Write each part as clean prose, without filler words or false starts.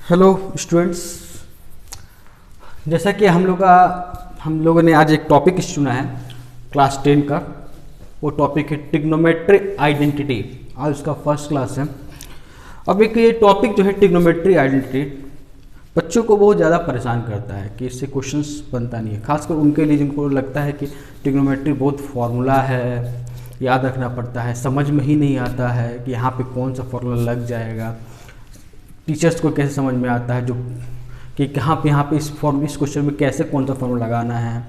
Hello students, जैसा कि हम लोगों ने आज एक टॉपिक चुना है क्लास 10 का। वो टॉपिक है ट्रिग्नोमेट्री आइडेंटिटी। आज उसका फर्स्ट क्लास है। अब एक ये टॉपिक जो है ट्रिग्नोमेट्री आइडेंटिटी बच्चों को बहुत ज़्यादा परेशान करता है कि इससे क्वेश्चंस बनता नहीं है, खासकर उनके लिए जिनको लगता है कि ट्रिग्नोमेट्री बहुत फार्मूला है, याद रखना पड़ता है, समझ में ही नहीं आता है कि यहाँ पे कौन सा फार्मूला लग जाएगा। टीचर्स को कैसे समझ में आता है जो कि कहाँ पे यहाँ पे इस क्वेश्चन में कैसे कौन सा फॉर्मूला लगाना है।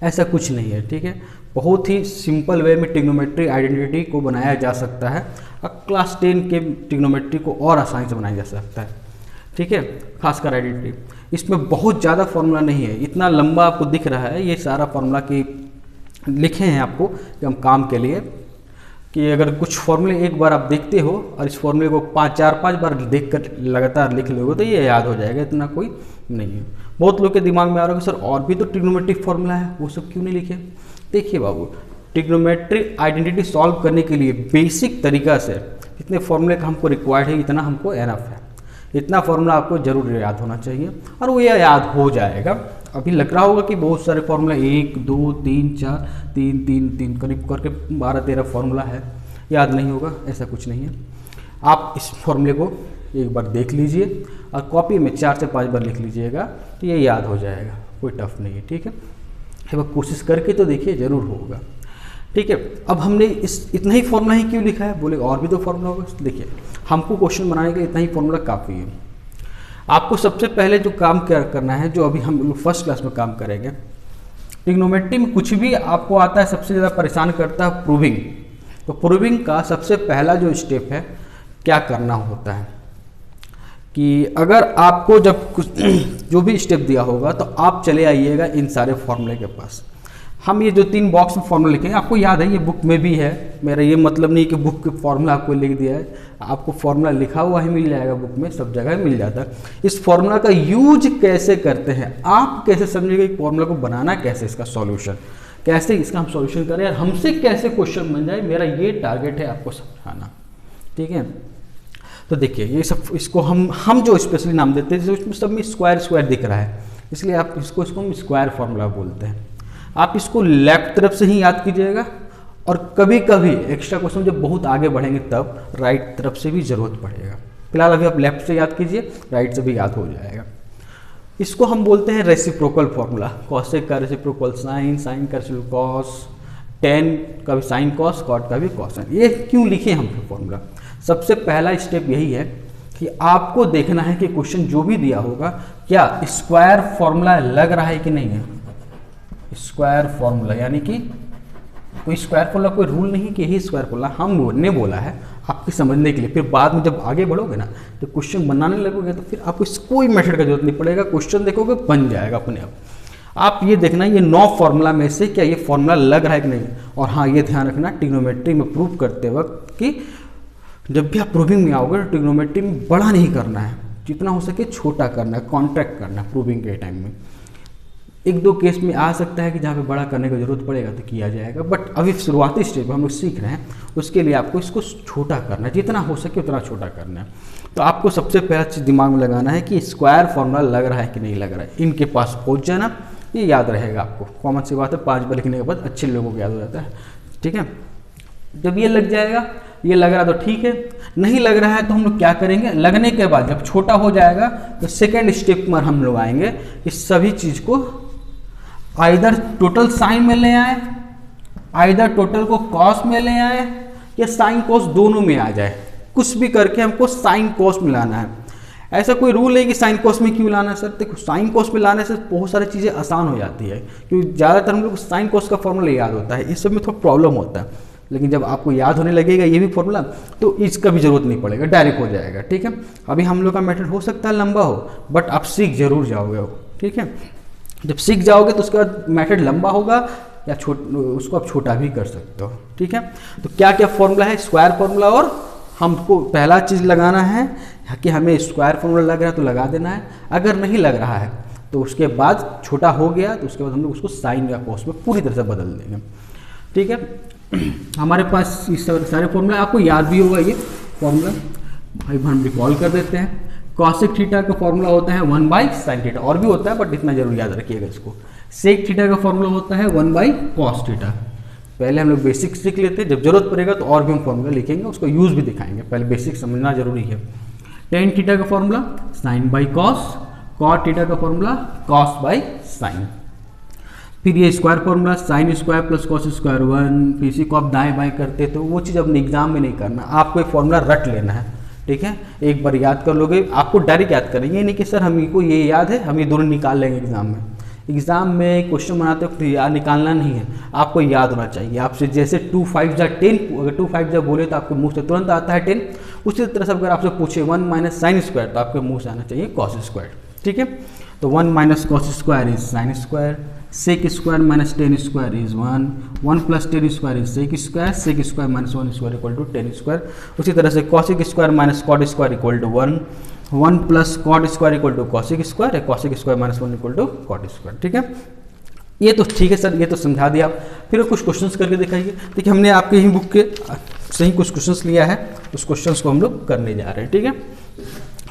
ऐसा कुछ नहीं है, ठीक है। बहुत ही सिंपल वे में ट्रिग्नोमेट्री आइडेंटिटी को बनाया जा सकता है। अब क्लास 10 के ट्रिग्नोमेट्री को और आसानी से बनाया जा सकता है, ठीक है। खासकर आइडेंटिटी इसमें बहुत ज़्यादा फार्मूला नहीं है, इतना लंबा आपको दिख रहा है। ये सारा फार्मूला की लिखे हैं आपको कि हम काम के लिए कि अगर कुछ फॉर्मूले एक बार आप देखते हो और इस फॉर्मूले को 4-5 बार देखकर लगातार लिख लोगे तो ये याद हो जाएगा, इतना कोई नहीं है। बहुत लोग के दिमाग में आ रहा है कि सर और भी तो ट्रिग्नोमेट्रिक फार्मूला है, वो सब क्यों नहीं लिखे। देखिए बाबू, ट्रिग्नोमेट्रिक आइडेंटिटी सॉल्व करने के लिए बेसिक तरीका से जितने फॉर्मूले का हमको रिक्वायर्ड है इतना हमको एनफ है। इतना फार्मूला आपको जरूर याद होना चाहिए और वो यह याद हो जाएगा। अभी लग रहा होगा कि बहुत सारे फार्मूला 1 2 3 4 3 3 3 करीब करके 12-13 फार्मूला है, याद नहीं होगा, ऐसा कुछ नहीं है। आप इस फार्मूले को एक बार देख लीजिए और कॉपी में 4 से 5 बार लिख लीजिएगा तो ये याद हो जाएगा, कोई टफ नहीं है, ठीक है। एक बार कोशिश करके तो देखिए, ज़रूर होगा, ठीक है। अब हमने इतना ही फार्मूला ही क्यों लिखा है, बोले और भी तो फार्मूला होगा। देखिए, हमको क्वेश्चन बनाने के लिए इतना ही फार्मूला काफ़ी है। आपको सबसे पहले जो काम क्या करना है, जो अभी हम लोग फर्स्ट क्लास में काम करेंगे, ट्रिग्नोमेट्री में कुछ भी आपको आता है सबसे ज़्यादा परेशान करता है प्रूविंग। तो प्रूविंग का सबसे पहला जो स्टेप है, क्या करना होता है कि अगर आपको जब कुछ जो भी स्टेप दिया होगा तो आप चले आइएगा इन सारे फॉर्मूले के पास। हम ये जो 3 बॉक्स में फॉर्मूला लिखे हैं, आपको याद है ये बुक में भी है। मेरा ये मतलब नहीं कि बुक के फॉर्मूला आपको लिख दिया है, आपको फॉर्मूला लिखा हुआ ही मिल जाएगा, बुक में सब जगह मिल जाता है। इस फॉर्मूला का यूज कैसे करते हैं, आप कैसे समझेंगे फॉर्मूला को बनाना कैसे, इसका सॉल्यूशन कैसे, इसका हम सॉल्यूशन करें और हमसे कैसे क्वेश्चन बन जाए, मेरा ये टारगेट है आपको समझाना, ठीक है। तो देखिए ये सब, इसको हम जो स्पेशली नाम देते हैं, उसमें सब में स्क्वायर दिख रहा है, इसलिए आप इसको हम स्क्वायर फार्मूला बोलते हैं। आप इसको लेफ्ट तरफ से ही याद कीजिएगा और कभी कभी एक्स्ट्रा क्वेश्चन जब बहुत आगे बढ़ेंगे तब राइट तरफ से भी जरूरत पड़ेगा। फिलहाल अभी आप लेफ्ट से याद कीजिए, राइट से भी याद हो जाएगा। इसको हम बोलते हैं रेसिप्रोकल फार्मूला। कॉसेक का रेसिप्रोकल साइन, साइन का रेसिप्रोकल कॉस, टेन का भी साइन कॉस, कॉट का भी कॉस। ये क्यों लिखे हम फार्मूला? सबसे पहला स्टेप यही है कि आपको देखना है कि क्वेश्चन जो भी दिया होगा क्या स्क्वायर फार्मूला लग रहा है कि नहीं है। स्क्वायर फार्मूला यानी कि कोई स्क्वायर फार्मूला, कोई रूल नहीं कि यही स्क्वायर फार्मूला हमने बोला है आपके समझने के लिए। फिर बाद में जब आगे बढ़ोगे ना, तो क्वेश्चन बनाने लगोगे तो फिर आपको कोई मेथड का जरूरत नहीं पड़ेगा, क्वेश्चन देखोगे बन जाएगा अपने आप। आप ये देखना ये 9 फार्मूला में से क्या ये फार्मूला लग रहा है कि नहीं। और हाँ, ये ध्यान रखना ट्रिग्नोमेट्री में प्रूव करते वक्त कि जब भी आप प्रूविंग में आओगे तो ट्रिग्नोमेट्री में बड़ा नहीं करना है, जितना हो सके छोटा करना है, कॉन्ट्रैक्ट करना है। प्रूविंग के टाइम में 1-2 केस में आ सकता है कि जहाँ पे बड़ा करने की जरूरत पड़ेगा तो किया जाएगा, बट अभी शुरुआती स्टेज में हम लोग सीख रहे हैं, उसके लिए आपको इसको छोटा करना है, जितना हो सके उतना छोटा करना है। तो आपको सबसे पहला चीज़ दिमाग में लगाना है कि स्क्वायर फार्मूला लग रहा है कि नहीं लग रहा है। इनके पास पहुँच जाना, ये याद रहेगा आपको, कॉमन सी बात है। 5 बार लिखने के बाद अच्छे लोगों को याद हो जाता है, ठीक है। जब ये लग जाएगा, ये लग रहा तो ठीक है, नहीं लग रहा है तो हम लोग क्या करेंगे, लगने के बाद जब छोटा हो जाएगा तो सेकेंड स्टेप में हम लोग आएंगे, इस सभी चीज़ को आइदर टोटल साइन में ले आए, आइदर टोटल को कॉस में ले आए, या साइन कॉस दोनों में आ जाए। कुछ भी करके हमको साइन कॉस में लाना है। ऐसा कोई रूल नहीं कि साइन कॉस में क्यों लाना है सर। देखो, साइन कॉस में लाने से बहुत सारी चीज़ें आसान हो जाती है, क्योंकि ज़्यादातर हम लोग को साइन कॉस का फॉर्मूला याद होता है, इस सब में थोड़ा प्रॉब्लम होता है। लेकिन जब आपको याद होने लगेगा ये भी फॉर्मूला, तो इसका भी जरूरत नहीं पड़ेगा, डायरेक्ट हो जाएगा, ठीक है। अभी हम लोग का मेथड हो सकता है लंबा हो, बट आप सीख जरूर जाओगे, ठीक है। जब सीख जाओगे तो उसके बाद मेथड लंबा होगा या उसको आप छोटा भी कर सकते हो, ठीक है। तो क्या क्या फॉर्मूला है, स्क्वायर फॉर्मूला, और हमको पहला चीज़ लगाना है कि हमें स्क्वायर फॉर्मूला लग रहा है तो लगा देना है। अगर नहीं लग रहा है तो उसके बाद छोटा हो गया तो उसके बाद हम लोग उसको साइन या कॉस में पूरी तरह से बदल देंगे, ठीक है। हमारे पास इस सारे फॉर्मूला आपको याद भी होगा, ये फॉर्मूला भाई हम रिकॉल कर देते हैं। कॉसेक थीटा का फॉर्मूला होता है 1 बाई साइन थीटा, और भी होता है बट इतना जरूर याद रखिएगा इसको। सेक थीटा का फॉर्मूला होता है 1 बाई कॉस थीटा। पहले हम लोग बेसिक सीख लेते हैं, जब जरूरत पड़ेगा तो और भी हम फॉर्मूला लिखेंगे, उसको यूज भी दिखाएंगे, पहले बेसिक समझना जरूरी है। टेन थीटा का formula sine by cos, cot theta का फॉर्मूला कॉस बाई साइन। फिर ये square formula sine square plus cos square 1, फिर इसी को आप दाएं बाएं करते तो वो चीज़ अपने एग्जाम में नहीं करना, आपको एक फॉर्मूला रट लेना है, ठीक है। एक बार याद कर लोगे, आपको डायरेक्ट याद करें, ये नहीं कि सर हमको ये याद है हम ये दोनों निकाल लेंगे एग्जाम में। एग्जाम में क्वेश्चन बनाते वक्त याद निकालना नहीं है, आपको याद होना चाहिए। आपसे जैसे 2 5 जा 10, अगर 2 5 जा बोले तो आपके मुंह से तुरंत आता है 10, उसी तरह से अगर आपसे पूछे 1 माइनस साइन स्क्वायर तो आपके मुंह से आना चाहिए कॉस स्क्वायर, ठीक है। तो 1 minus cos square is sine square, sec square minus tan square is 1, 1 plus tan square is sec square minus 1 square equal to tan square. उसी तरह से cosec square minus cot square equal to 1, 1 plus cot square equal to cosec square है, cosec square minus 1 equal to cot square, ठीक है। ये तो ठीक है सर, ये तो समझा दिया आप। फिर कुछ क्वेश्चंस करके दिखाइए। देखिए हमने आपके ही बुक के से ही कुछ क्वेश्चंस लिया है, उस क्वेश्चंस को हम लोग करने जा रहे हैं, ठीक है।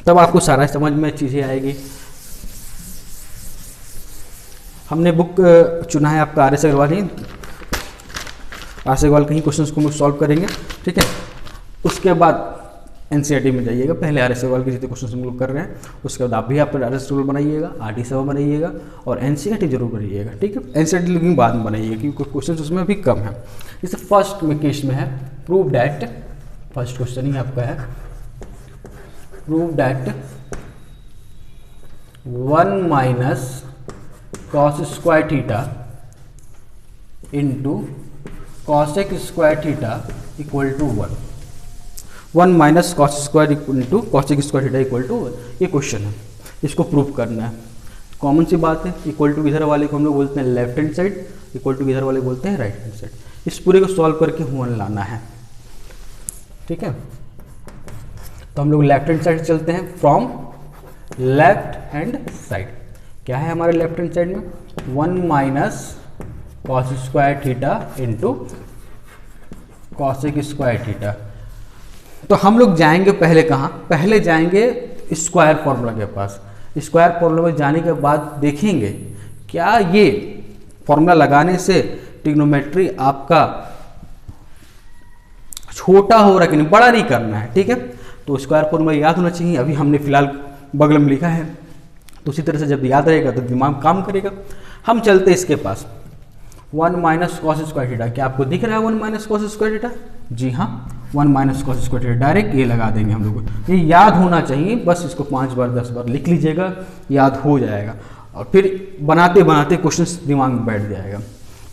तब आपको सारा समझ में चीज़ें आएगी। हमने बुक चुना है आपका RS अग्रवाल ही, RS अग्रवाल के ही क्वेश्चंस को हम लोग सॉल्व करेंगे, ठीक है। उसके बाद NCERT में जाइएगा, पहले RS अग्रवाल के जितने क्वेश्चन हम लोग कर रहे हैं, उसके बाद आप भी आप RS अग्रवाल बनाइएगा, RD सभा बनाइएगा और NCERT जरूर बनाइएगा, ठीक है। NCERT लेकिन बाद में बनाइएगा क्योंकि क्वेश्चन उसमें भी कम है। जैसे फर्स्ट में केस में है प्रूव डैट, फर्स्ट क्वेश्चन ही आपका है prove that 1 minus cos square theta into cosec square theta equal to 1, 1 minus cos square into cosec square theta equal to 1, ये क्वेश्चन है, इसको प्रूव करना है। कॉमन सी बात है, इक्वल टू इधर वाले को हम लोग बोलते हैं left hand side, equal to इधर वाले बोलते हैं राइट हैंड साइड। इस पूरे को सॉल्व करके 1 लाना है, ठीक है। तो हम लोग लेफ्ट हैंड साइड चलते हैं, फ्रॉम लेफ्ट हैंड साइड क्या है हमारे लेफ्ट हैंड साइड में 1 minus cos square theta into cosec square theta. तो हम लोग जाएंगे पहले कहाँ, पहले जाएंगे स्क्वायर फॉर्मूला के पास। स्क्वायर फॉर्मूला में जाने के बाद देखेंगे क्या ये फॉर्मूला लगाने से ट्रिग्नोमेट्री आपका छोटा हो रहा है कि नहीं, बड़ा नहीं करना है, ठीक है। तो स्क्वायर फॉर्मूला याद होना चाहिए, अभी हमने फिलहाल बगल में लिखा है, तो उसी तरह से जब याद रहेगा तो दिमाग काम करेगा। हम चलते इसके पास 1 माइनस कॉस स्क्वायर थीटा, क्या आपको दिख रहा है 1 माइनस कॉस स्क्वायर थीटा? जी हाँ, 1 minus cos square theta, direct ये लगा देंगे हम लोग। ये याद होना चाहिए, बस इसको 5 बार 10 बार लिख लीजिएगा, याद हो जाएगा और फिर बनाते बनाते क्वेश्चन दिमाग में बैठ जाएगा।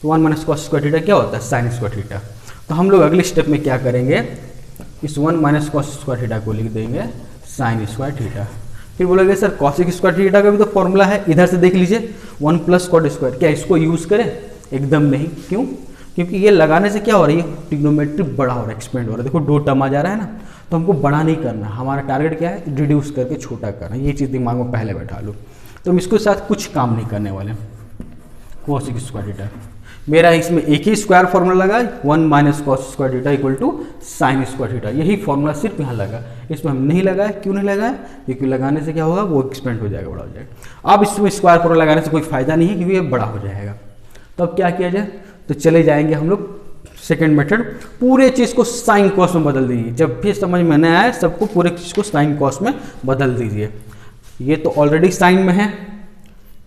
तो 1 माइनस कॉस स्क्वायर थीटा क्या होता है? Sine square theta. तो हम लोग अगले स्टेप में क्या करेंगे, इस 1 माइनस कॉस स्क्वायर थीटा को लिख देंगे साइन स्क्वायर थीटा। फिर बोलोगे सर कॉसिक स्क्वायर थीटा का भी तो फॉर्मूला है, इधर से देख लीजिए 1 प्लस कॉट स्क्वायर, क्या इसको यूज़ करें? एकदम नहीं। क्यों? क्योंकि ये लगाने से क्या हो रहा है, ये ट्रिग्नोमेट्री बड़ा हो रहा है, एक्सपेंड हो रहा है। देखो 2 टर्म आ जा रहा है ना, तो हमको बड़ा नहीं करना, हमारा टारगेट क्या है, रिड्यूस करके छोटा करना। ये चीज़ दिमाग में पहले बैठा लो। तो हम इसके साथ कुछ काम नहीं करने वाले। कॉसिक स्क्वायर थीटा मेरा इसमें एक ही स्क्वायर फॉर्मूला लगा, 1 minus cos square theta equal to sine square theta, यही फॉर्मूला सिर्फ यहाँ लगा। इसमें हम नहीं लगाए, क्यों नहीं लगाए? क्योंकि लगाने से क्या होगा, वो एक्सपेंड हो जाएगा, बड़ा हो जाएगा। अब इसमें स्क्वायर फॉर्मूला लगाने से कोई फायदा नहीं है क्योंकि ये बड़ा हो जाएगा। तो अब क्या किया जाए, तो चले जाएंगे हम लोग सेकेंड मेथड, पूरे चीज़ को साइन कॉस में बदल दीजिए। जब भी समझ में नहीं आए, सबको पूरे चीज़ को साइन कॉस में बदल दीजिए। ये तो ऑलरेडी साइन में है,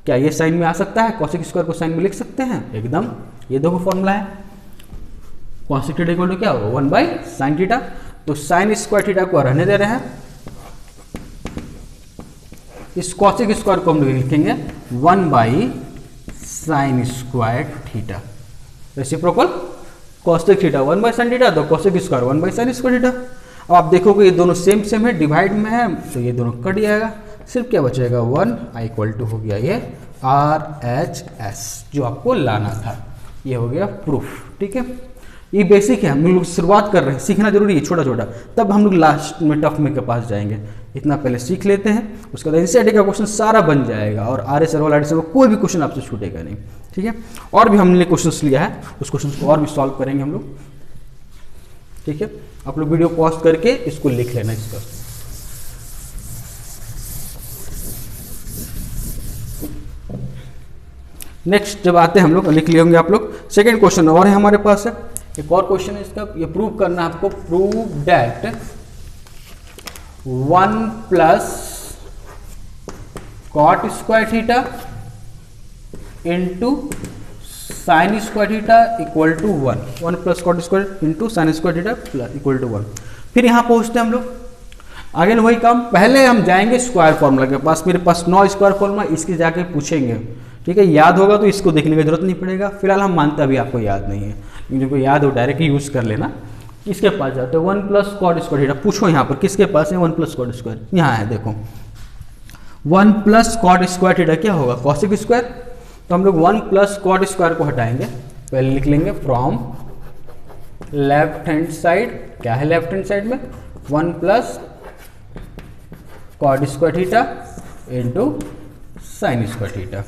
क्या ये साइन में आ सकता है? कॉसिक स्क्वायर को साइन में लिख सकते हैं एकदम। ये देखो फॉर्मूला है, कॉसिक थीटा इक्वल टू क्या होगा, 1 बाई साइन थीटा। तो साइन स्क्वायर थीटा को रहने दे रहे हैं, इस कॉसिक स्क्वायर को हम लोग लिखेंगे 1 by sine square theta. Reciprocal cosec theta 1 by sine theta, तो cosec square 1 by sine square theta. अब आप देखोगे ये दोनों सेम सेम है, डिवाइड में है, तो ये दोनों कट जाएगा, सिर्फ क्या बचेगा 1 इक्वल टू हो गया ये RHS जो आपको लाना था। ये हो गया प्रूफ, ठीक है। ये बेसिक है, हम लोग शुरुआत कर रहे हैं, सीखना जरूरी है छोटा छोटा, तब हम लोग लास्ट में टफ में के पास जाएंगे। इतना पहले सीख लेते हैं, उसके बाद NCERT का क्वेश्चन सारा बन जाएगा और RS वाला RD कोई भी क्वेश्चन आपसे छूटेगा नहीं, ठीक है। और भी हमने क्वेश्चंस लिया है, उस क्वेश्चन को और भी सॉल्व करेंगे हम लोग, ठीक है। आप लोग वीडियो पॉज करके इसको लिख लेना इसका। नेक्स्ट जब आते हैं हम लोग, लिख लिए होंगे आप लोग, सेकेंड क्वेश्चन और है हमारे पास है, एक और क्वेश्चन है इसका, ये प्रूव करना है आपको, prove that 1 plus cot square theta into sine square theta equal to 1 plus cot square into sine square theta equal to 1। फिर यहाँ पहुँचते हैं हम लोग, आगे वही काम, पहले हम जाएंगे स्क्वायर फॉर्मूला के पास, मेरे पास 9 स्क्वायर फॉर्मूला, इसकी जाके पूछेंगे, ठीक है, याद होगा तो इसको देखने की जरूरत नहीं पड़ेगा, फिलहाल हम मानते अभी आपको याद नहीं है, लेकिन जिनको याद हो डायरेक्ट यूज कर लेना। इसके पास जाते हैं 1 प्लस कॉट स्क्वायर थीटा, पूछो यहाँ पर किसके पास है 1 प्लस कॉट स्क्वायर, यहाँ है देखो 1 प्लस कॉट स्क्वायर थीटा क्या होगा कॉसेक स्क्वायर, तो हम लोग 1 प्लस कॉट स्क्वायर को हटाएंगे, पहले लिख लेंगे फ्रॉम लेफ्ट हैंड साइड, क्या है लेफ्ट हैंड साइड में 1 plus cot square theta into sine square theta.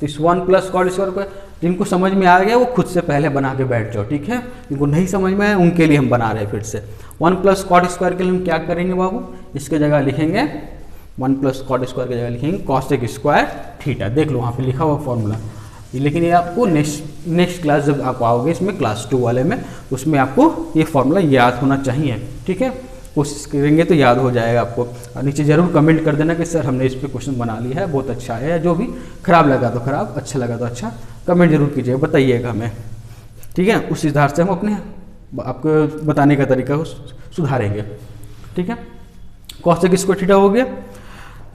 तो इस 1 प्लस कॉट स्क्वायर को जिनको समझ में आ गया वो खुद से पहले बना के बैठ जाओ, ठीक है, जिनको नहीं समझ में आया उनके लिए हम बना रहे हैं फिर से। 1 प्लस कॉट स्क्वायर के लिए हम क्या करेंगे बाबू, इसके जगह लिखेंगे 1 प्लस कॉट स्क्वायर की जगह लिखेंगे कॉसेक स्क्वायर थीटा, देख लो वहाँ पे लिखा हुआ फॉर्मूला, लेकिन ये आपको नेक्स्ट क्लास जब आप आओगे इसमें क्लास 2 वाले में, उसमें आपको ये फॉर्मूला याद होना चाहिए, ठीक है, कोशिश करेंगे तो याद हो जाएगा आपको। और नीचे जरूर कमेंट कर देना कि सर हमने इस पर क्वेश्चन बना लिया है, बहुत अच्छा है, जो भी खराब लगा तो खराब, अच्छा लगा तो अच्छा, कमेंट जरूर कीजिएगा, बताइएगा हमें, ठीक है, उस आधार से हम अपने आपको बताने का तरीका सुधारेंगे, ठीक है। कॉसेक स्क्वायर थीटा हो गया,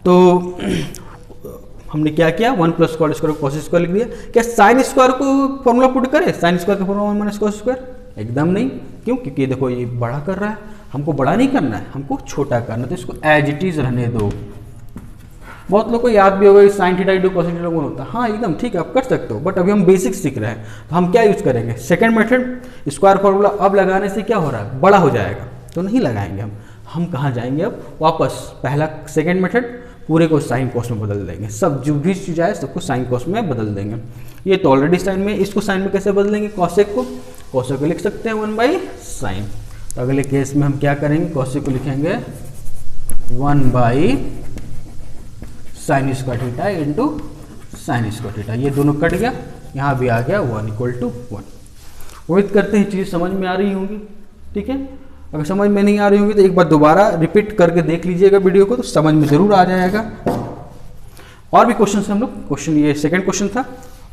तो हमने क्या किया 1 प्लस कॉट स्क्वायर को कॉसेक स्क्वायर लिख दिया। क्या साइन स्क्वायर को फॉर्मूला पुट करें, साइन स्क्वायर का फॉर्मूला 1 माइनस कॉस स्क्वायर, एकदम नहीं, क्यों, क्योंकि देखो ये बड़ा कर रहा है, हमको बड़ा नहीं करना है, हमको छोटा करना है, तो इसको एज इट इज रहने दो। बहुत लोग को याद भी होगा sine theta into cosec theta कौन होता है, हाँ एकदम ठीक है आप कर सकते हो, बट अभी हम बेसिक सीख रहे हैं, तो हम क्या यूज करेंगे सेकंड मेथड, स्क्वायर फॉर्मूला अब लगाने से क्या हो रहा है बड़ा हो जाएगा, तो नहीं लगाएंगे हम कहाँ जाएंगे अब वापस, पहला सेकंड मेथड पूरे को साइन कॉस में बदल देंगे, सब जो भी चीज़ आए सबको साइन कॉस में बदल देंगे। ये तो ऑलरेडी साइन में, इसको साइन में कैसे बदलेंगे, कॉसेक को लिख सकते हैं 1/sin। तो अगले केस में हम क्या करेंगे, कॉसेक को लिखेंगे 1/sin square theta into sine square theta, ये दोनों कट गया, यहाँ भी आ गया 1 = 1। उम्मीद करते हैं चीज़ समझ में आ रही होंगी, ठीक है, अगर समझ में नहीं आ रही होंगी तो एक बार दोबारा रिपीट करके देख लीजिएगा वीडियो को, तो समझ में जरूर आ जाएगा। और भी क्वेश्चन हम लोग, क्वेश्चन ये सेकंड क्वेश्चन था,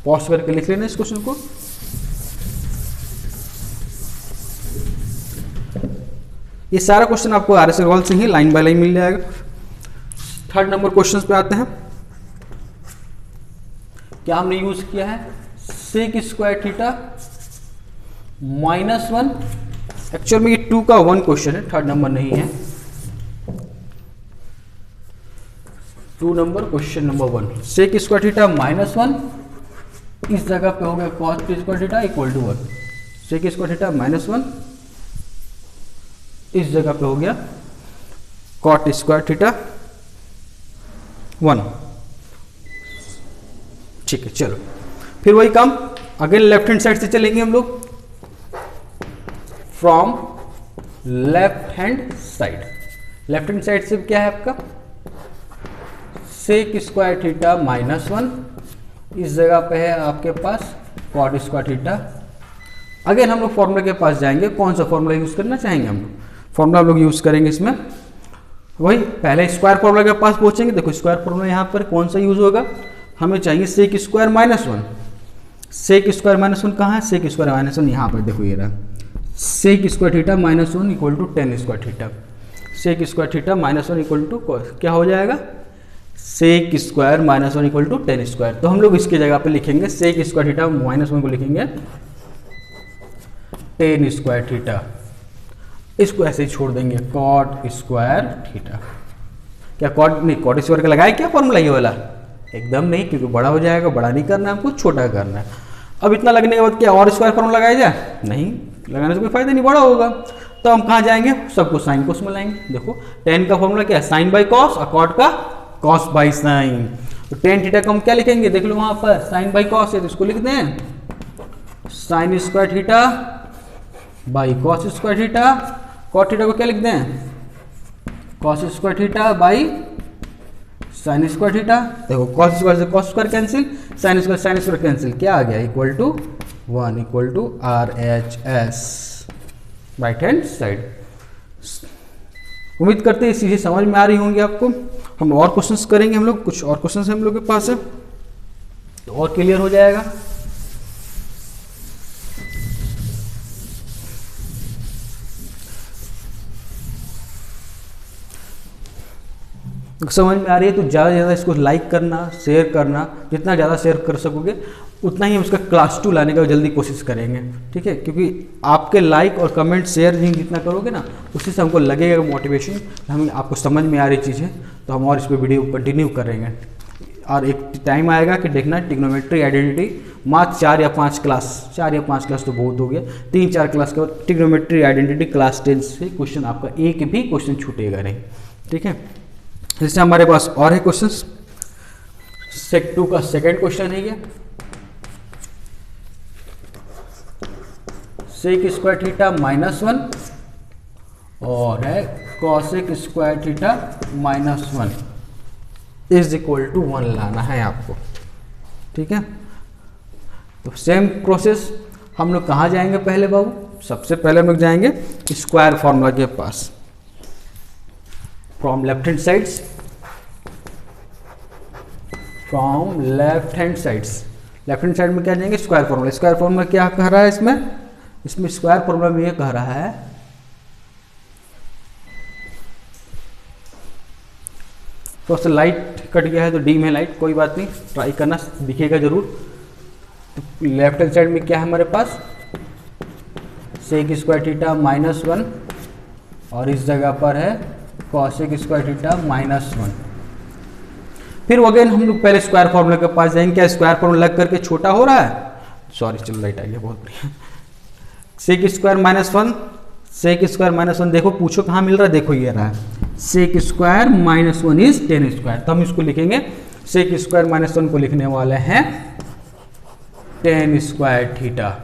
पॉज करके लिख लेना इस क्वेश्चन को। ये सारा क्वेश्चन आपको आर.एस. अग्रवाल से ही लाइन बाय लाइन मिल जाएगा। थर्ड नंबर क्वेश्चन पे आते हैं, क्या हमने यूज किया है सेक स्क्वायर थीटा -1, एक्चुअल में ये 2 का 1 क्वेश्चन है, थर्ड नंबर नहीं है, 2 number question number 1, sec square theta -1, इस जगह पे हो गया cos square theta = 1, sec square theta -1, इस जगह पे हो गया कॉट स्क्वायर थीटा 1, ठीक है। चलो फिर वही काम, अगेन लेफ्ट हैंड साइड से चलेंगे हम लोग, from left hand side, left hand side से क्या है आपका सेक स्क्वायर थीटा -1, इस जगह पे है आपके पास कॉट स्क्वायर थीटा। अगेन हम लोग फॉर्मूला के पास जाएंगे, कौन सा फॉर्मूला यूज करना चाहेंगे हम लोग, फॉर्मूला हम लोग यूज करेंगे इसमें, वही पहले स्क्वायर फॉर्मूला के पास पहुंचेंगे। देखो स्क्वायर फॉर्मूला यहाँ पर कौन सा यूज होगा, हमें चाहिए सेक स्क्वायर -1, सेक स्क्वायर -1 कहाँ है, सेक स्क्वायर -1 यहाँ पर देखो ये रहा, sec square theta -1 = tan square theta, sec square theta -1 क्या हो जाएगा, सेक स्क्वायर -1 = tan स्क्वायर। तो हम लोग इसके जगह पे लिखेंगे सेक स्क्वायर थीटा -1 को लिखेंगे tan स्क्वायर थीटा, इसको ऐसे ही छोड़ देंगे कॉट स्क्वायर थीटा। क्या कॉट नहीं, कॉट स्क्वायर का लगाए क्या फॉर्मूला ये वाला, एकदम नहीं, क्योंकि बड़ा हो जाएगा, बड़ा नहीं करना है हमको, छोटा करना है। अब इतना लगने के बाद क्या और स्क्वायर फॉर्मूला लगाया जाए, नहीं लगाने से कोई फायदा नहीं, बड़ा होगा। तो हम कहाँ जाएंगे, सबको साइन कोस में लाएंगे। देखो tan का फॉर्मूला क्या है, साइन बाई कॉस, और कॉट का कॉस बाई साइन। तो tan थीटा को हम क्या लिखेंगे, देख लो वहां पर साइन बाई कॉस है, तो इसको लिख दें sine square theta by cos square theta, cot theta को क्या लिख दें cos square theta by sine square theta. देखो कॉस स्क्वायर से cos square cancel, sine square cancel, क्या आ गया equal to 1 equal to RHS right hand side. उम्मीद करते हैं ये चीज़ें समझ में आ रही होंगी आपको। हम और क्वेश्चंस करेंगे, हम लोग कुछ और क्वेश्चंस हम लोग के पास है तो और क्लियर हो जाएगा। समझ में आ रही है तो ज़्यादा से ज़्यादा इसको लाइक करना, शेयर करना, जितना ज़्यादा शेयर कर सकोगे उतना ही हम उसका क्लास 2 लाने का जल्दी कोशिश करेंगे, ठीक है। क्योंकि आपके लाइक और कमेंट शेयर जितना करोगे ना, उसी से हमको लगेगा मोटिवेशन, हम आपको समझ में आ रही चीज़ें तो हम और इस पर वीडियो कंटिन्यू करेंगे। और एक टाइम आएगा कि देखना ट्रिग्नोमेट्री आइडेंटिटी मात्र 4 या 5 क्लास तो बहुत हो गया, 3-4 क्लास के बाद ट्रिग्नोमेट्री आइडेंटिटी क्लास 10 से क्वेश्चन आपका एक भी क्वेश्चन छूटेगा नहीं, ठीक है। जैसे हमारे पास और है क्वेश्चन, सेक 2 का सेकंड क्वेश्चन है ये, सेक स्क्वायर थीटा -1 और है cosec square theta -1 is equal to 1 लाना है आपको, ठीक है। तो सेम प्रोसेस हम लोग कहाँ जाएंगे पहले बाबू, सबसे पहले हम लोग जाएंगे स्क्वायर फॉर्मूला के पास। From left hand sides, left hand side में क्या जाएंगे स्क्वायर फॉर्मूला। स्क्वायर फॉर्मूला क्या कह रहा है इसमें स्क्वायर फॉर्मूला में ये कह रहा है तो उससे लाइट कट गया है तो डीम है लाइट, कोई बात नहीं, ट्राई करना, दिखेगा जरूर। तो लेफ्ट हैंड साइड में क्या है हमारे पास, सेक स्क्वायर थीटा -1 और इस जगह पर है कॉसेक स्क्वायर थीटा -1। फिर अगेन हम लोग पहले स्क्वायर फॉर्मूला के पास जाएंगे। क्या स्क्वायर फॉर्मूला लग करके छोटा हो रहा है, सॉरी चलो लाइट आ गया, बहुत बढ़िया। सेक स्क्वायर -1 देखो, पूछो कहाँ मिल रहा है, देखो ये रहा है, सेक स्क्वायर -1 इज 10 स्क्वायर। तो हम इसको लिखेंगे, सेक स्क्वायर -1 को लिखने वाले हैं 10 स्क्वायर थीटा।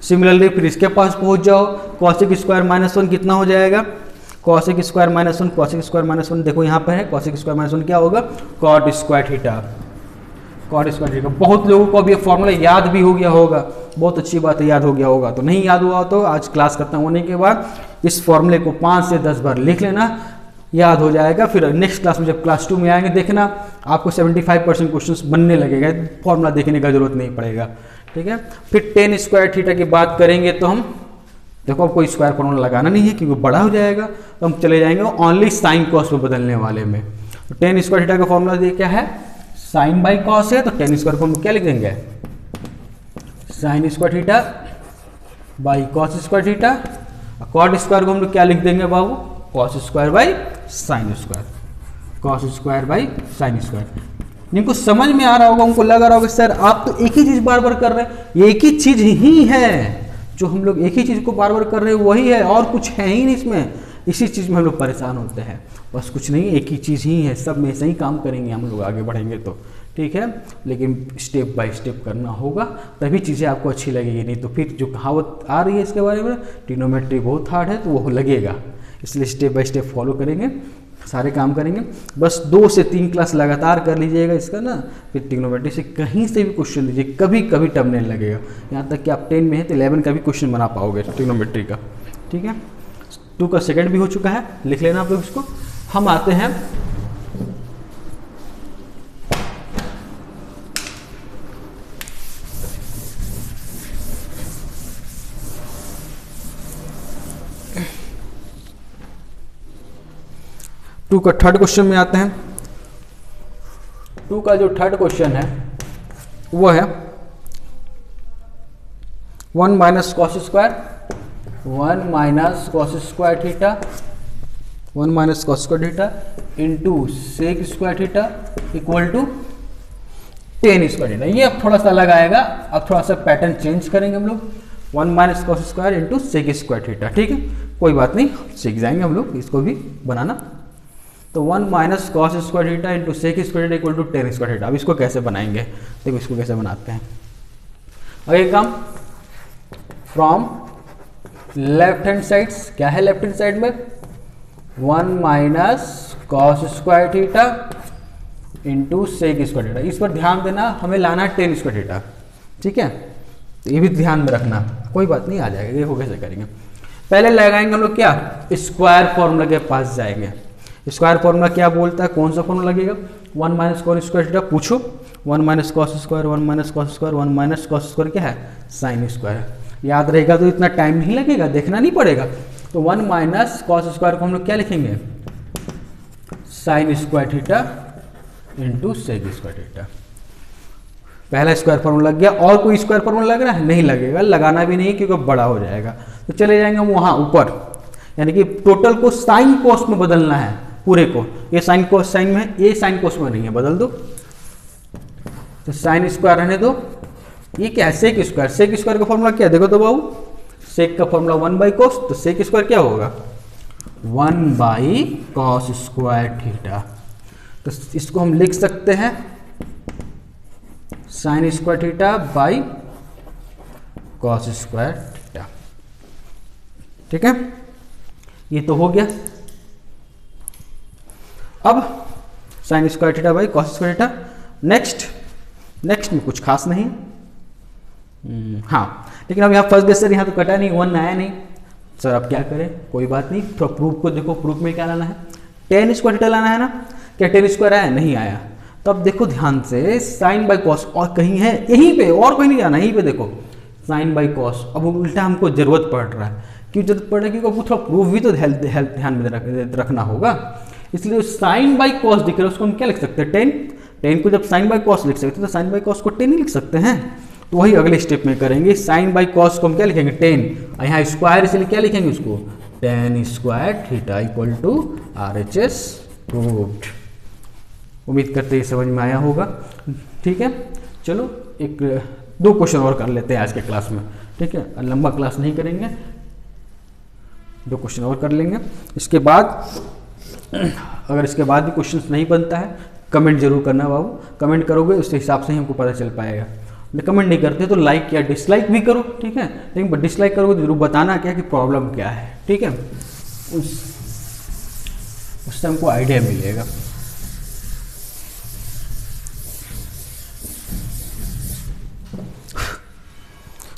सिमिलरली फिर इसके पास पहुंच जाओ, कॉसेक स्क्वायर -1 कितना हो जाएगा, कॉसेक स्क्वायर -1 देखो यहाँ पर है, कॉसेक स्क्वायर -1 क्या होगा, कॉट स्क्वायर थीटा। बहुत लोगों को अब ये फॉर्मूला याद भी हो गया होगा, बहुत अच्छी बात है, याद हो गया होगा। तो नहीं याद हुआ तो आज क्लास खत्म होने के बाद इस फॉर्मूले को 5 से 10 बार लिख लेना, याद हो जाएगा। फिर नेक्स्ट क्लास में जब क्लास 2 में आएंगे देखना आपको 75% क्वेश्चंस बनने लगेगा, फॉर्मूला देखने का जरूरत नहीं पड़ेगा, ठीक है। फिर 10 स्क्वायर थीटा की बात करेंगे तो हम देखो अब कोई स्क्वायर फॉर्मूला लगाना नहीं है क्योंकि बड़ा हो जाएगा, तो हम चले जाएंगे ओनली साइन कॉस में बदलने वाले में। तो 10 स्क्वायर थीटा का फॉर्मूला देखिए क्या है, साइन बाई कॉस है, तो 10 स्क्वायर फॉर्मूला क्या लिख देंगे, sine square theta by cos square theta. Cot square को हम लोग क्या लिख देंगे बाबू, cos square by sine square, cos square by sine square. जिनको समझ में आ रहा होगा उनको लग रहा होगा सर आप तो एक ही चीज बार बार कर रहे हैं, ये एक ही चीज ही है जो हम लोग एक ही चीज को बार बार कर रहे हैं, वही है और कुछ है ही नहीं इसमें, इसी चीज में हम लोग परेशान होते हैं। बस कुछ नहीं, एक ही चीज ही है, सब में ऐसे ही काम करेंगे हम लोग आगे बढ़ेंगे तो, ठीक है। लेकिन स्टेप बाय स्टेप करना होगा तभी चीज़ें आपको अच्छी लगेगी, नहीं तो फिर जो कहावत आ रही है इसके बारे में ट्रिग्नोमेट्री बहुत हार्ड है तो वो लगेगा, इसलिए स्टेप बाय स्टेप फॉलो करेंगे, सारे काम करेंगे। बस 2 से 3 क्लास लगातार कर लीजिएगा इसका ना, फिर ट्रिग्नोमेट्री से कहीं से भी क्वेश्चन लीजिए, कभी कभी टर्म नहीं लगेगा। यहाँ तक कि आप 10 में हैं तो 11 का भी क्वेश्चन बना पाओगे ट्रिग्नोमेट्री का, ठीक है। 2 का सेकंड भी हो चुका है, लिख लेना आप लोग इसको। हम आते हैं टू का थर्ड क्वेश्चन में आते हैं। 2 का जो थर्ड क्वेश्चन है वो है 1 minus cos square theta into sec square theta equal to 10 square theta. ये अब थोड़ा सा लगाएगा, अब थोड़ा सा पैटर्न चेंज करेंगे हम लोग, 1 minus cos square into sec square theta, ठीक है, कोई बात नहीं, सीख जाएंगे हम लोग इसको भी बनाना। तो 1 minus cos square theta into sec square theta equal to 10 square theta. अब इसको कैसे बनाएंगे, देखो इसको कैसे बनाते हैं। अगले काम फ्रॉम लेफ्ट हैंड साइड्स, क्या है लेफ्ट हैंड साइड में 1 minus cos square theta into sec square theta. इस पर ध्यान देना, हमें लाना है टेन स्क्वायर थीटा, ठीक है। तो ये भी ध्यान में रखना, कोई बात नहीं, आ जाएगा। ये हो कैसे करेंगे, पहले लगाएंगे हम लोग क्या, स्क्वायर फॉर्मूला के पास जाएंगे। स्क्वायर फॉर्मूला क्या बोलता है, कौन सा फॉर्मूला लगेगा, 1 माइनस कॉस स्क्वायर थीटा, पूछो 1 minus cos square, 1 minus cos square, 1 minus cos square क्या है, साइन स्क्वायर। याद रहेगा तो इतना टाइम नहीं लगेगा, देखना नहीं पड़ेगा। तो 1 माइनस कॉस स्क्वायर को हम लोग क्या लिखेंगे, sine square theta into sec square theta. पहला स्क्वायर फॉर्मूला लग गया। और कोई स्क्वायर फॉर्मूला लग रहा है, नहीं लगेगा, लगाना भी नहीं क्योंकि बड़ा हो जाएगा। तो चले जाएंगे हम वहाँ ऊपर, यानी कि टोटल को साइन कोस में बदलना है पूरे को। ये साइन कोस साइन में है, ये साइन कोस में नहीं है, बदल दो। तो साइन स्क्वायर रहने दो। ये क्या है, सेक स्क्वायर। सेक स्क्वायर का फॉर्मूला क्या है, देखो तो बाबू, सेक का फॉर्मूला 1 बाई कोस, तो सेक स्क्वायर क्या होगा, 1 बाई कॉस स्क्वायर थीटा। तो इसको हम लिख सकते हैं sign square theta by cos square theta, ठीक है। ये तो हो गया। अब sign square theta by cos square theta. Next में कुछ खास नहीं, हाँ, लेकिन अब यहाँ फर्स्ट बेस सर यहाँ तो कटा नहीं, 1 आया नहीं सर, अब क्या करें, कोई बात नहीं। तो प्रूफ को देखो, प्रूफ में क्या लाना है, टेन स्क्वायर थीटा लाना है ना। क्या टेन स्क्वायर आया, नहीं आया। तो अब देखो ध्यान से, साइन बाई कॉस और कहीं है, यहीं पे, और कोई नहीं जाना, यहीं पे देखो साइन बाई कॉस। अब उल्टा हमको जरूरत पड़ रहा है, क्यों जरूरत पड़ रहा है, क्योंकि थोड़ा प्रूफ भी तो ध्यान में रखना होगा। इसलिए साइन बाई कॉस दिख रहा है, उसको हम क्या लिख सकते हैं, टेन। टेन को जब साइन बाई कॉस लिख सकते हैं, तो साइन बाई कॉस को टेन ही लिख सकते हैं। तो वही अगले स्टेप में करेंगे। साइन बाई कॉस को हम क्या लिखेंगे, टेन। यहाँ स्क्वायर, इसलिए क्या लिखेंगे उसको, tan square theta equal to RHS proved. उम्मीद करते हैं समझ में आया होगा, ठीक है। चलो एक 2 क्वेश्चन और कर लेते हैं आज के क्लास में, ठीक है। लंबा क्लास नहीं करेंगे, 2 क्वेश्चन और कर लेंगे। इसके बाद अगर इसके बाद भी क्वेश्चन नहीं बनता है, कमेंट जरूर करना बाबू। कमेंट करोगे उसके हिसाब से ही हमको पता चल पाएगा। कमेंट नहीं करते तो लाइक या डिसलाइक भी करो, ठीक है। लेकिन डिसलाइक करोगे तो जरूर बताना क्या कि प्रॉब्लम क्या है, ठीक है। उससे हमको आइडिया मिलेगा।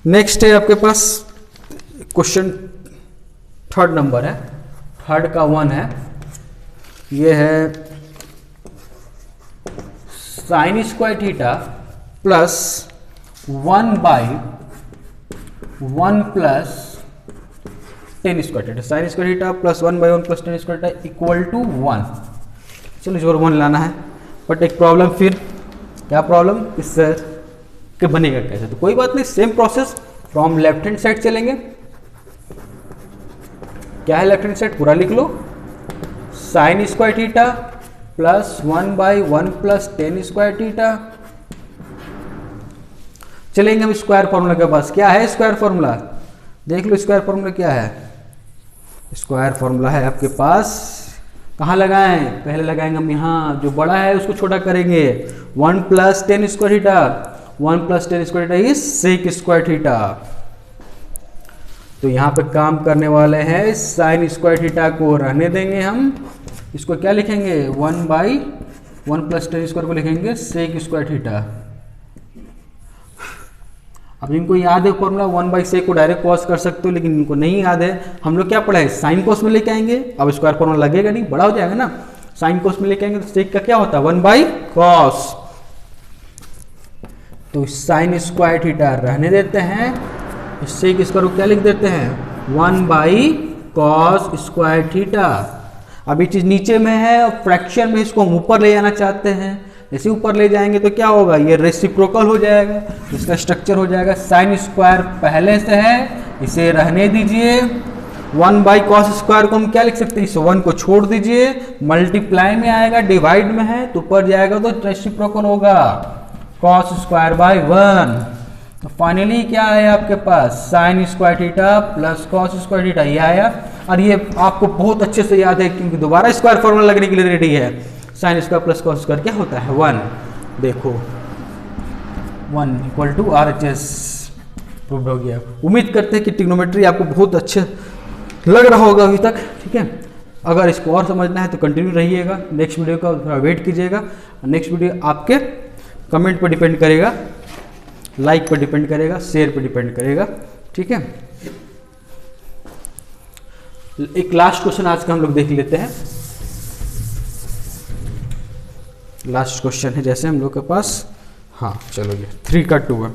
नेक्स्ट है आपके पास क्वेश्चन 3rd नंबर है, 3rd का 1 है। ये है sine square theta plus 1 by 1 plus tan square theta. Sine square theta plus 1 by 1 plus tan square theta equal to 1। चलो जोर 1 लाना है, बट एक प्रॉब्लम, फिर क्या प्रॉब्लम, इस के बनेगा कैसे। तो कोई बात नहीं, same process, from left hand side चलेंगे। क्या है लेफ्ट हैंड साइड, पूरा लिख लो। Sine square theta plus 1 by 1 plus tan square theta. चलेंगे हम स्क्वायर फॉर्मूला के पास। क्या है स्क्वायर फॉर्मूला, देख लो स्क्वायर फॉर्मूला क्या है। स्क्वायर फॉर्मूला है आपके पास, कहाँ लगाएं, पहले लगाएंगे हम यहाँ, जो बड़ा है उसको छोटा करेंगे। 1 plus tan square theta, 1 plus tan square theta is sec square theta. तो यहाँ पे काम करने वाले हैं, साइन स्क्वायर थीटा को रहने देंगे हम। इसको क्या लिखेंगे, 1 बाई 1 प्लस टेन स्क्वायर को लिखेंगे सेक स्क्वायर थीटा। अब इनको याद है फॉर्मूला, 1 बाई सेक को डायरेक्ट कॉस कर सकते हो, लेकिन इनको नहीं याद है। हम लोग क्या पढ़ा है, साइन कोस में लेके आएंगे। अब स्क्वायर फॉर्मूला लगेगा नहीं, बड़ा हो जाएगा ना। साइन कोस में लेके आएंगे तो सेक का क्या होता है, 1 बाई कॉस। तो साइन स्क्वायर थीटा रहने देते हैं, सेक स्क्वायर को क्या लिख देते हैं, 1 बाई कॉस स्क्वायर थीटा। अब ये चीज नीचे में है और फ्रैक्शन में इसको हम ऊपर ले जाना चाहते हैं। जैसे ऊपर ले जाएंगे तो क्या होगा, ये रेसिप्रोकल हो जाएगा, इसका स्ट्रक्चर हो जाएगा। साइन स्क्वायर पहले से है, इसे रहने दीजिए। 1 बाई कॉस स्क्वायर को हम क्या लिख सकते हैं, इस 1 को छोड़ दीजिए, मल्टीप्लाई में आएगा, डिवाइड में है तो ऊपर जाएगा तो रेसिप्रोकल होगा, कॉस स्क्वायर बाई 1। तो फाइनली क्या आया आपके पास, sine square theta plus cos square theta, ये आया। और ये आपको बहुत अच्छे से याद है क्योंकि दोबारा स्क्वायर फॉर्मूला लगने के लिए रेडी है। Sine square plus cos square क्या होता है, 1। देखो 1 इक्वल टू RHS प्रूव हो गया। उम्मीद करते हैं कि ट्रिग्नोमेट्री आपको बहुत अच्छे लग रहा होगा अभी तक, ठीक है। अगर इसको और समझना है तो कंटिन्यू रहिएगा, नेक्स्ट वीडियो का थोड़ा वेट कीजिएगा। नेक्स्ट वीडियो आपके कमेंट पर डिपेंड करेगा, लाइक पर डिपेंड करेगा, शेयर पर डिपेंड करेगा, ठीक है। एक लास्ट क्वेश्चन आज का हम लोग देख लेते हैं। लास्ट क्वेश्चन है जैसे हम लोग के पास, हाँ चलो ये 3 का 2 है।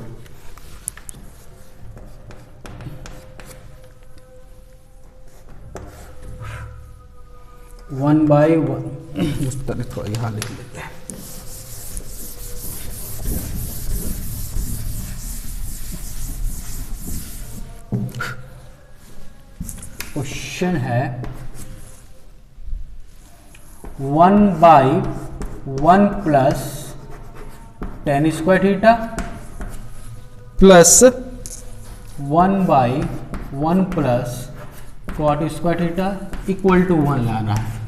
वन बाई वन उस तरह थोड़ा यहाँ लिख लेते हैं। क्वेश्चन है 1/1 plus tan square theta plus 1/1 plus cot square theta equal to 1 लाना है।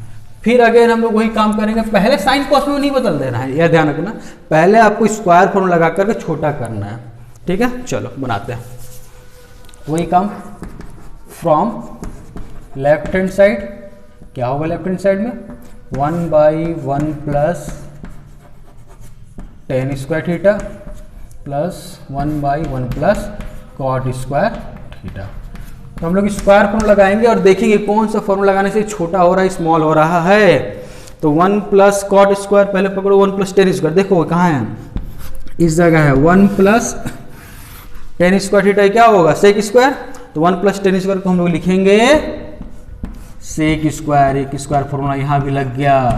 फिर अगेन हम लोग वही काम करेंगे, पहले साइन कॉस में नहीं बदल देना है, यह ध्यान रखना। पहले आपको स्क्वायर फॉर्मूला लगा करके छोटा करना है, ठीक है। चलो बनाते हैं वही काम। फ्रॉम लेफ्ट हैंड साइड क्या होगा, लेफ्ट हैंड साइड में 1/1 plus tan square theta plus 1/1 plus cot square theta. तो हम लोग स्क्वायर फॉर्मूला लगाएंगे और देखेंगे कौन सा फॉर्मूला लगाने से छोटा हो रहा है, स्मॉल हो रहा है। तो 1 प्लस cot स्क्वायर पहले पकड़ो, 1 प्लस tan स्क्वायर, देखो कहाँ है, इस जगह है। 1 प्लस tan स्क्वायर थीटा क्या होगा, सेक स्क्वायर। तो 1 प्लस tan स्क्वायर को हम लोग लिखेंगे सेक स्क्वायर। एक स्क्वायर फॉर्मूला यहाँ भी लग गया।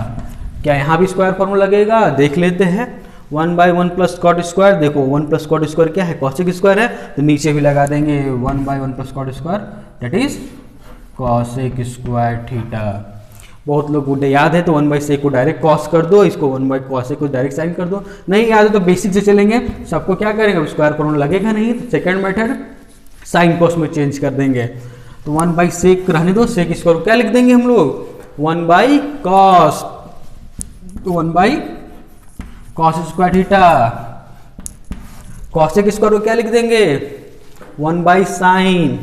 क्या यहाँ भी स्क्वायर फॉर्मूला लगेगा, देख लेते हैं। 1/1 प्लस cot स्क्वायर, देखो 1 प्लस cot स्क्वायर क्या है, कॉसेक स्क्वायर है, तो नीचे भी लगा देंगे 1/1 plus cot square that is cosec square theta. बहुत लोग गुड्डे याद है तो 1/sec को डायरेक्ट कॉस कर दो, इसको 1/cosec को डायरेक्ट साइन कर दो। नहीं याद है तो बेसिक से चलेंगे, सबको क्या करेंगे, स्क्वायर फॉर्मूला लगेगा नहीं तो सेकेंड मेथड साइन कॉस में चेंज कर देंगे। तो 1/sec रहने दो, सेक स्क्वायर क्या लिख देंगे हम लोग 1/cos, तो 1/cos square theta. Cosec square को क्या लिख देंगे 1/sin,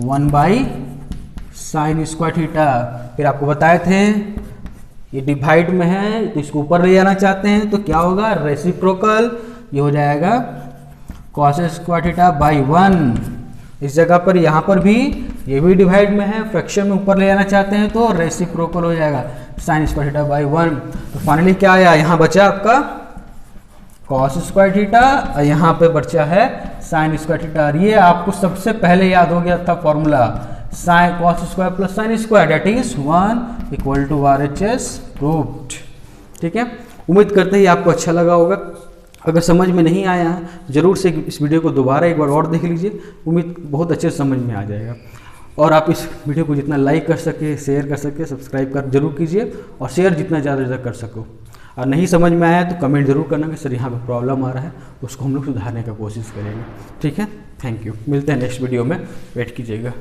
1/sin स्क्वायर थीटा। फिर आपको बताए थे ये डिवाइड में है तो इसको ऊपर ले जाना चाहते हैं तो क्या होगा, रेसिप्रोकल, ये हो जाएगा cos स्क्वायर थीटा बाई 1। इस जगह पर यहाँ पर भी ये भी डिवाइड में है, फ्रैक्शन में ऊपर ले जाना चाहते हैं तो रेसिप्रोकल हो जाएगा sin स्क्वायर थीटा बाई 1। तो फाइनली क्या आया, यहाँ बचा आपका cos स्क्वायर थीटा और यहाँ पे बचा है sin स्क्वायर थीटा। ये आपको सबसे पहले याद हो गया था formula, sin cos square plus sin square that is 1 equal to RHS proved. ठीक है, उम्मीद करते हैं आपको अच्छा लगा होगा। अगर समझ में नहीं आया है जरूर से इस वीडियो को दोबारा एक बार और देख लीजिए, उम्मीद बहुत अच्छे से समझ में आ जाएगा। और आप इस वीडियो को जितना लाइक कर सके, शेयर कर सके, सब्सक्राइब कर जरूर कीजिए और शेयर जितना ज़्यादा से ज़्यादा कर सको। और नहीं समझ में आया तो कमेंट जरूर करना कि सर यहाँ पे प्रॉब्लम आ रहा है, उसको हम लोग सुधारने का कोशिश करेंगे। ठीक है, थैंक यू, मिलते हैं नेक्स्ट वीडियो में, वेट कीजिएगा।